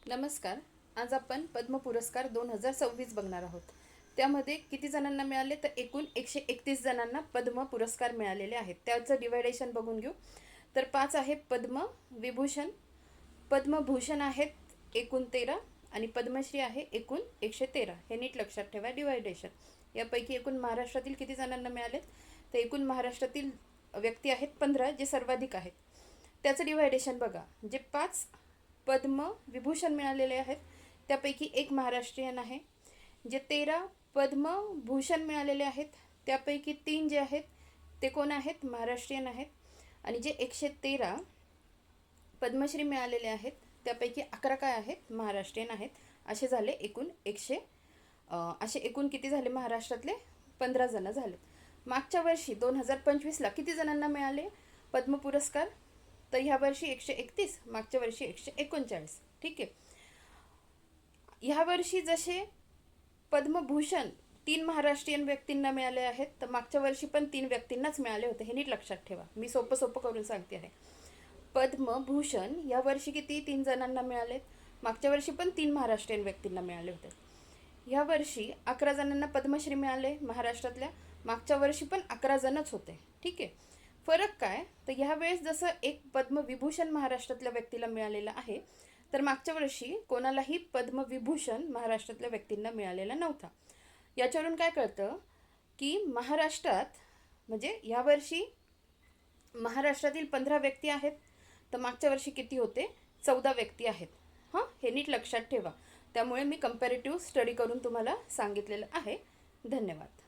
नमस्कार. आज आपण पद्म पुरस्कार 2026 बघणार आहोत. त्यामध्ये किती जणांना मिळाले तर एकूण 131 जणांना पद्म पुरस्कार मिळालेले आहेत. त्याचं डिवायडेशन बघून घेऊ. तर 5 आहे पद्म विभूषण. पद्मभूषण आहेत एकूण 13 आणि पद्मश्री आहे एकूण 113. हे नीट लक्षात ठेवा डिवायडेशन. यापैकी एकूण महाराष्ट्रातील किती जणांना मिळालेत तर एकूण महाराष्ट्रातील व्यक्ती आहेत 15 जे सर्वाधिक आहेत. त्याचं डिवायडेशन बघा. जे 5 पद्मविभूषण मिळालेले आहेत त्यापैकी एक महाराष्ट्रीयन आहे. जे 13 पद्मभूषण मिळालेले आहेत त्यापैकी 3 जे आहेत ते कोण आहेत महाराष्ट्रीयन आहेत. आणि जे 113 पद्मश्री मिळालेले आहेत त्यापैकी 11 काय आहेत महाराष्ट्रीयन आहेत. असे झाले एकूण असे एकूण किती झाले महाराष्ट्रातले 15 जण झाले. मागच्या वर्षी 2025ला किती जणांना मिळाले पद्म पुरस्कार तर ह्या वर्षी 131, मागच्या वर्षी 139. ठीक आहे. ह्या वर्षी जसे पद्मभूषण 3 महाराष्ट्रीयन व्यक्तींना मिळाले आहेत तर मागच्या वर्षी पण 3 व्यक्तींनाच मिळाले होते. हे नीट लक्षात ठेवा. मी सोपं करून सांगते आहे. पद्मभूषण या वर्षी किती 3 जणांना मिळालेत. मागच्या वर्षी पण 3 महाराष्ट्रीयन व्यक्तींना मिळाले होते. ह्या वर्षी 11 जणांना पद्मश्री मिळाले महाराष्ट्रातल्या. मागच्या वर्षी पण 11 जणच होते. ठीक आहे. फरक काय तर ह्या वेळेस जसं एक पद्मविभूषण महाराष्ट्रातल्या व्यक्तीला मिळालेलं आहे तर मागच्या वर्षी कोणालाही पद्मविभूषण महाराष्ट्रातल्या व्यक्तींना मिळालेला नव्हता. याच्यावरून काय कळतं की महाराष्ट्रात म्हणजे ह्या वर्षी महाराष्ट्रातील 15 व्यक्ती आहेत तर मागच्या वर्षी किती होते 14 व्यक्ती आहेत. हां, हे नीट लक्षात ठेवा. त्यामुळे मी कंपॅरेटिव्ह स्टडी करून तुम्हाला सांगितलेलं आहे. धन्यवाद.